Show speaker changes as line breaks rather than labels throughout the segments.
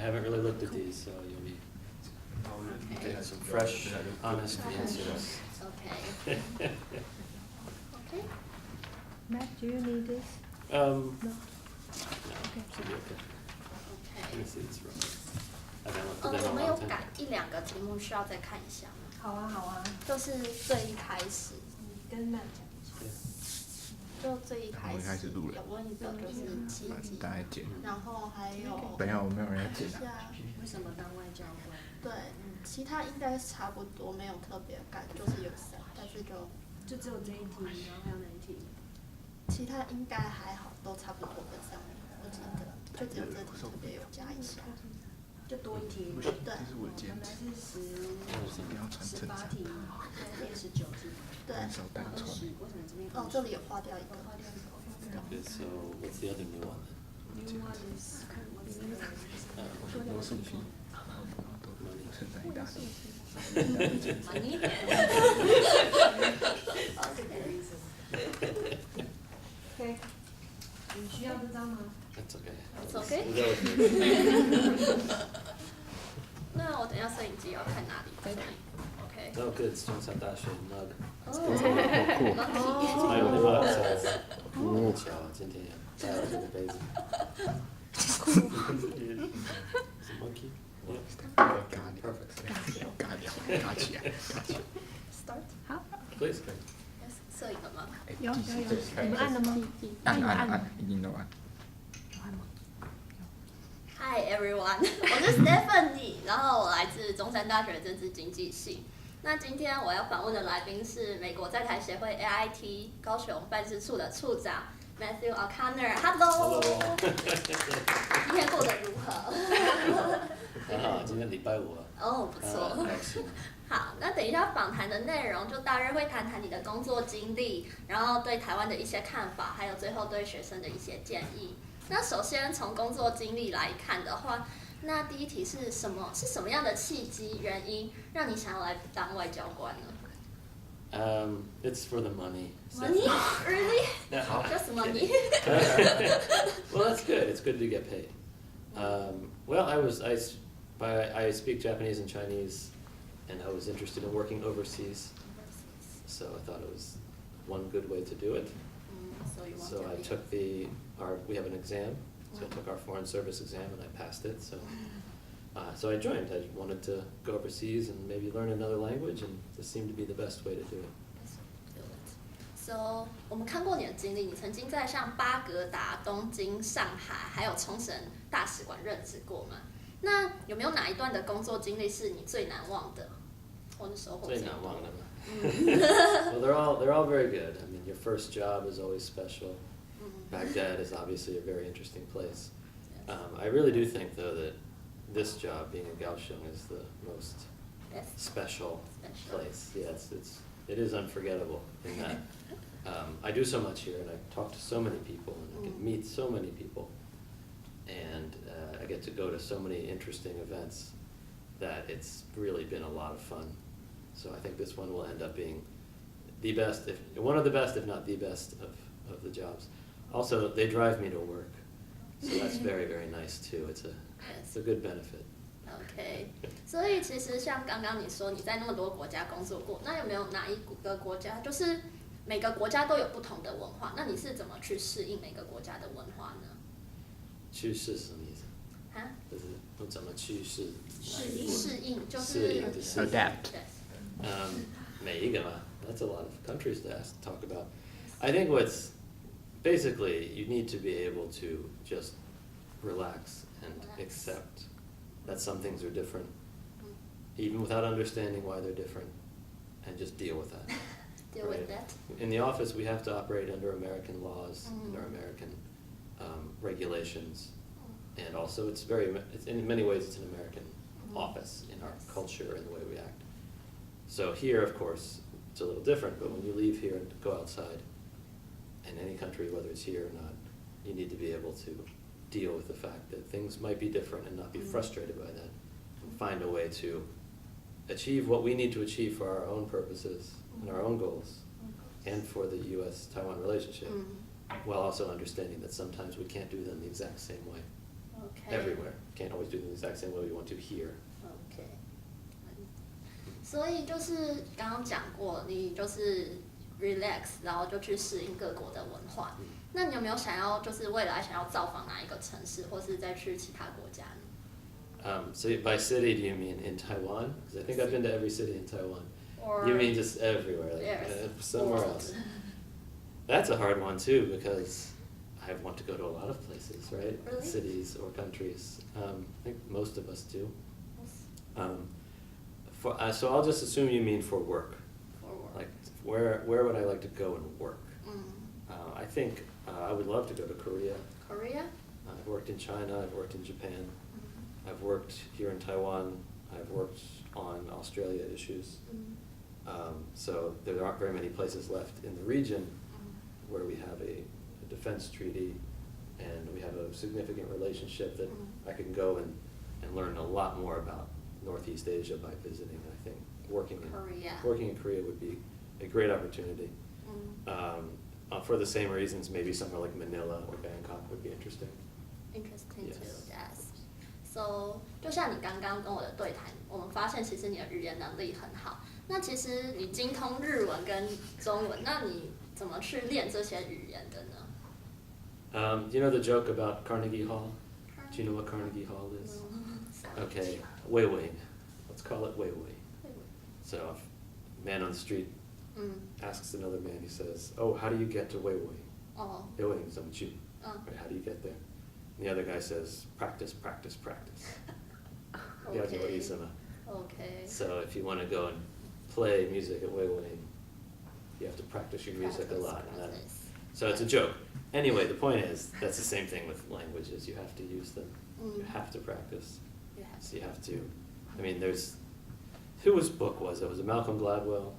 haven't really looked at these, so you'll be getting some fresh, honest answers.
Okay. Okay.
Matt, do you need this?
No,
No.
should be okay. Let me
OK。
see this real quick. I haven't looked at them
我
in
们
a
有
long
改
time.
1-2个题目，需要再看一下吗？
好啊，好啊，
就是最一开始，
你跟 Matt 讲一下。
就最一开
我一开
始
始录了
有问一个就是契机，
大概剪。
然后还有
没有，没有人要剪啊。
为什么当外交官？
对，其他应该是差不多，没有特别改，就是有三，但是
就只有这一题，然后还有哪一题？
其他应该还好，都差不多跟上面，我记得就只有这题特别有加一下。
就多一题。
不是，
对
这是我的兼
本来
职。
是
不要穿衬衫
18题，对，变19题。
对，
很少单穿。
20，为什么这边？
哦，这里有划掉一个。
划掉一个。
Okay, so what's the other new one then?
New one is what's the
多数题，然后都衬衫一大堆。
Money。
OK，你需要这张吗？
That's okay.
It's okay.
We'll go with it.
那我等一下摄影机要看哪里？OK。
Oh, good. It's Johnstown Dash mug.
哦
It's my only mug, so. 很巧，今天带了这个杯子。It's a monkey. Yeah.
尬聊
Perfect.
尬聊，尬起来，尬起来。
Start。
好，
Please.
摄影了吗？
有
第四
有有，
这
你们按了吗？
按，一定都按。
有按吗？
Hi everyone，我是 Stephanie，然后我来自中山大学政治经济系。那今天我要访问的来宾是美国在台协会 AIT 高雄办事处的处长 Matthew O'Connor。Hello。今天过得如何？
很好，今天礼拜五了。
哦，不错。
开心。
好，那等一下访谈的内容就大约会谈谈你的工作经历，然后对台湾的一些看法，还有最后对学生的一些建议。那首先从工作经历来看的话，那第一题是什么样的契机原因让你想要来当外交官呢？
It's for the money.
Money? Really?
No.
Just money?
Well, that's good. It's good to get paid. Well, I speak Japanese and Chinese, and I was interested in working overseas, so I thought it was one good way to do it.
So you want
So
to
I
be-
took we have an exam, so I took our foreign service exam and I passed it. So I joined. I wanted to go overseas and maybe learn another language, and this seemed to be the best way to do it.
So 我们看过你的经历，你曾经在像巴格达、东京、上海还有冲绳大使馆任职过嘛？那有没有哪一段的工作经历是你最难忘的，或者收获最多？
最难忘的嘛。Well, they're all very good. I mean, your first job is always special. Baghdad is obviously a very interesting place. I really do think, though, that this job, being in Kaohsiung, is the most special place. Yeah, it is unforgettable in that I do so much here, and I talk to so many people, and I get to meet so many people, and I get to go to so many interesting events that it's really been a lot of fun. So I think this one will end up being the best, one of the best, if not the best, of the jobs. Also, they drive me to work, so that's very, very nice too. It's a good benefit.
OK， 所以其实像刚刚你说你在那么多国家工作过，那有没有哪一个国家就是每个国家都有不同的文化？那你是怎么去适应每个国家的文化呢？
去试什么意思？
啊？
就是我怎么去试？
适应就是
适应就是
Adapt.
对。
每一个嘛 That's a lot of countries to talk about. I think what's basically you need to be able to just relax and accept that some things are different, even without understanding why they're different, and just deal with that.
Deal with that.
In the office, we have to operate under American laws, under American regulations, and also it's in many ways it's an American office in our culture and the way we act. So here, of course, it's a little different, but when you leave here and go outside, in any country, whether it's here or not, you need to be able to deal with the fact that things might be different and not be frustrated by that, and find a way to achieve what we need to achieve for our own purposes and our own goals, and for the U.S.-Taiwan relationship, while also understanding that sometimes we can't do them the exact same way.
OK，
everywhere. Can't always do it the exact same way you want to here.
OK，所以就是刚刚讲过，你就是 relax， 然后就去适应各国的文化。那你有没有想要就是未来想要造访哪一个城市，或是再去其他国家呢？
So by city, do you mean in Taiwan? Because I think I've been to every city in Taiwan.
Or
You mean just everywhere, like
yes,
somewhere
world.
else? That's a hard one too, because I want to go to a lot of places, right?
Really?
Cities or countries. I think most of us do. So I'll just assume you mean for work.
For work.
Like where would I like to go and work?
嗯
I think I would love to go to Korea.
Korea?
I've worked in China. I've worked in Japan. I've worked here in Taiwan. I've worked on Australia issues. So there aren't very many places left in the region where we have a defense treaty and we have a significant relationship that I can go and learn a lot more about Northeast Asia by visiting. I think working in Korea would be a great opportunity. For the same reasons, maybe somewhere like Manila or Bangkok would be interesting.
Interesting
Yes.
too, yes. So 就像你刚刚跟我的对谈，我们发现其实你的语言能力很好。那其实你精通日文跟中文，那你怎么去练这些语言的呢？
You know the joke about Carnegie Hall? Do you know what Carnegie Hall is? Okay, Wei Wei. Let's call it Wei Wei. So if a man on the street asks another man, he says, "Oh, how do you get to Wei Wei?"
哦，
Wei Wei is on Chu.
嗯
Right, how do you get there? And the other guy says, "Practice, practice, practice." 了解我意思吗？
，OK，
So if you want to go and play music at Wei Wei, you have to practice your music a lot. And that, so it's a joke. Anyway, the point is, that's the same thing with languages. You have to use them. You have to practice. So you have to, I mean, whose book was it? Was it Malcolm Gladwell?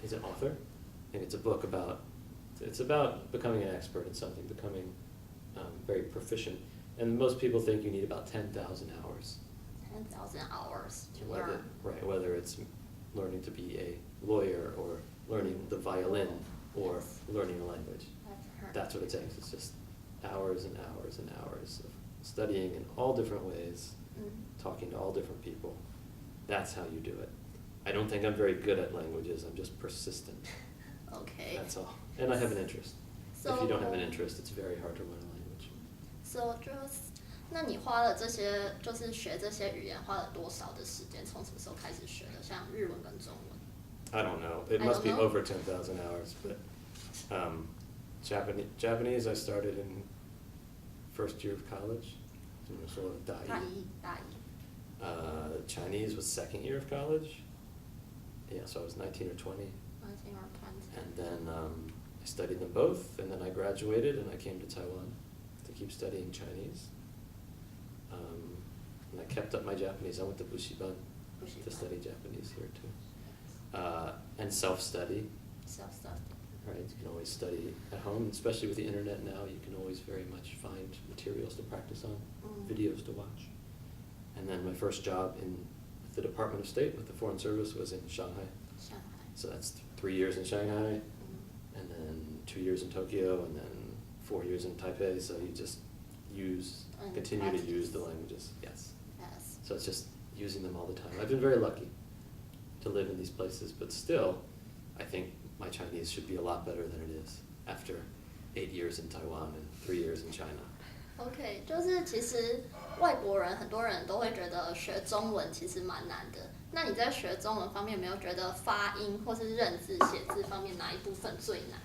He's an author. I think it's a book it's about becoming an expert in something, becoming very proficient. And most people think you need about 10,000 hours.
10,000 hours to learn.
Whether it's learning to be a lawyer or learning the violin or learning a language.
I've heard.
That's what it takes. It's just hours and hours and hours of studying in all different ways, talking to all different people. That's how you do it. I don't think I'm very good at languages. I'm just persistent.
OK，
That's all. And I have an interest.
So,
If you don't have an interest, it's very hard to learn a language.
So just，那你花了这些，就是学这些语言，花了多少的时间？从什么时候开始学的？像日文跟中文。
I don't know. It
I
must
don't
be
know.
over 10,000 hours. But Japanese, I started in first year of college. Sort of
大一，大一。
Chinese was second year of college. Yeah, so I was 19 or 20.
19 or 20.
And then I studied them both, and then I graduated and I came to Taiwan to keep studying Chinese. And I kept up my Japanese. I went to Bushiban to study Japanese here too. And self-study,
Self-study.
right? You can always study at home, especially with the internet now. You can always very much find materials to practice on, videos to watch. And then my first job in the Department of State with the Foreign Service was in Shanghai.
Shanghai.
So that's 3 years in Shanghai, and then 2 years in Tokyo, and then 4 years in Taipei. So you just
And
continue to use the
practice.
languages. Yes.
Yes.
So it's just using them all the time. I've been very lucky to live in these places, but still, I think my Chinese should be a lot better than it is after 8 years in Taiwan and 3 years in China.
OK，就是其实外国人很多人都会觉得学中文其实蛮难的。那你在学中文方面，有没有觉得发音或是认字、写字方面哪一部分最难？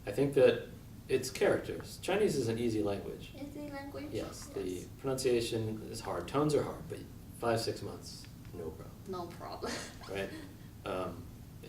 I think that it's characters. Chinese is an easy language.
Easy language.
Yes, the pronunciation is hard. Tones are hard, but 5-6 months, no problem.
No problem.
Right?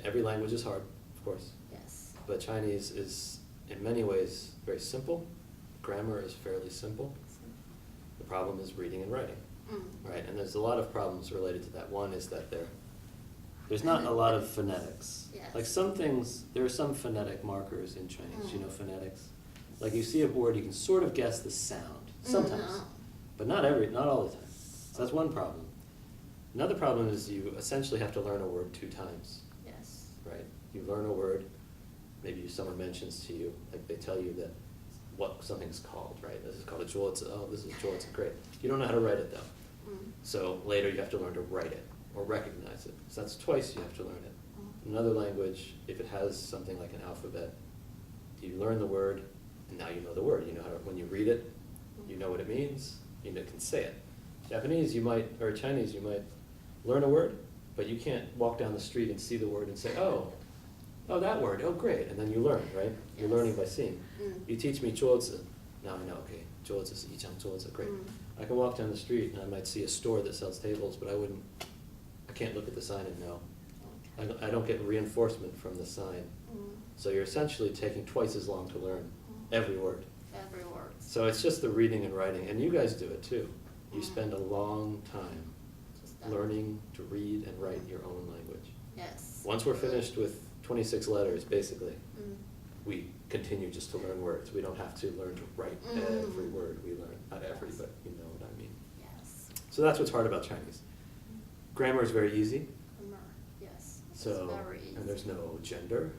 Every language is hard, of course,
Yes.
but Chinese is in many ways very simple. Grammar is fairly simple. The problem is reading and writing, right? And there's a lot of problems related to that. One is that there's not a lot of phonetics.
Yes.
Like some things, there are some phonetic markers in Chinese. You know phonetics? Like you see a word, you can sort of guess the sound sometimes, but not all the time. So that's one problem. Another problem is you essentially have to learn a word 2 times,
Yes.
right? You learn a word, maybe someone mentions to you, like they tell you that what something's called, right? This is called a 桌子. Oh, this is 桌子. Great. You don't know how to write it though. So later you have to learn to write it or recognize it. So that's twice you have to learn it. In another language, if it has something like an alphabet, you learn the word, and now you know the word. You know how to, when you read it, you know what it means, you can say it. Japanese, you might, or Chinese, you might learn a word, but you can't walk down the street and see the word and say, oh, that word, oh great, and then you learn, right? You're learning by seeing. You teach me 桌子, now I know, okay, 桌子是一张桌子, great. I can walk down the street and I might see a store that sells tables, but I can't look at the sign and know. I don't get reinforcement from the sign. So you're essentially taking twice as long to learn every word.
Every word.
So it's just the reading and writing, and you guys do it too. You spend a long time learning to read and write your own language.
Yes.
Once we're finished with 26 letters, basically, we continue just to learn words. We don't have to learn to write every word we learn. Not every, but you know what I mean.
Yes.
So that's what's hard about Chinese. Grammar is very easy.
Grammar. Yes.
So,
it's very easy.
and there's no gender,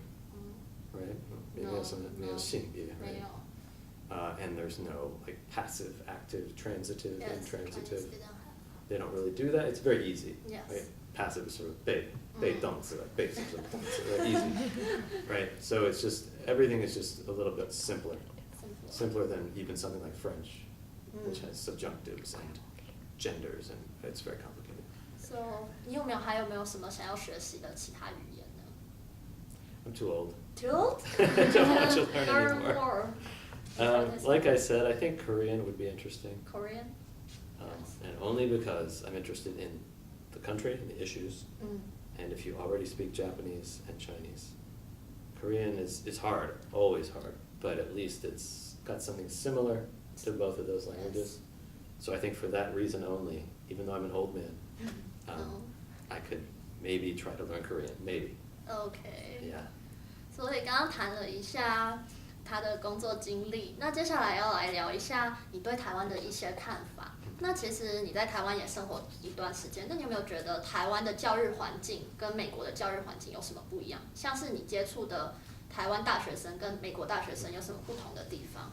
right?
No,
没有性别, right?
没有.
And there's no like passive, active, transitive,
Yes,
intransitive.
Chinese didn't have.
They don't really do that. It's very easy.
Yes.
Right? Passive is sort of 被动, so like basic sort of things, so like easy, right? So it's just everything is just a little bit simpler, simpler than even something like French, which has subjunctives and genders, and it's very complicated.
So 你还有没有什么想要学习的其他语言呢
I'm too old.
Too old?
I don't want to learn
Learn
anymore.
more.
Like I said, I think Korean would be interesting,
Korean?
and only because I'm interested in the country and the issues. And if you already speak Japanese and Chinese, Korean is hard, always hard, but at least it's got something similar to both of those languages. So I think for that reason only, even though I'm an old man, I could maybe try to learn Korean, maybe.
OK.
Yeah.
所以刚刚谈了一下他的工作经历，那接下来要来聊一下你对台湾的一些看法。那其实你在台湾也生活一段时间，那你有没有觉得台湾的教育环境跟美国的教育环境有什么不一样？像是你接触的台湾大学生跟美国大学生有什么不同的地方？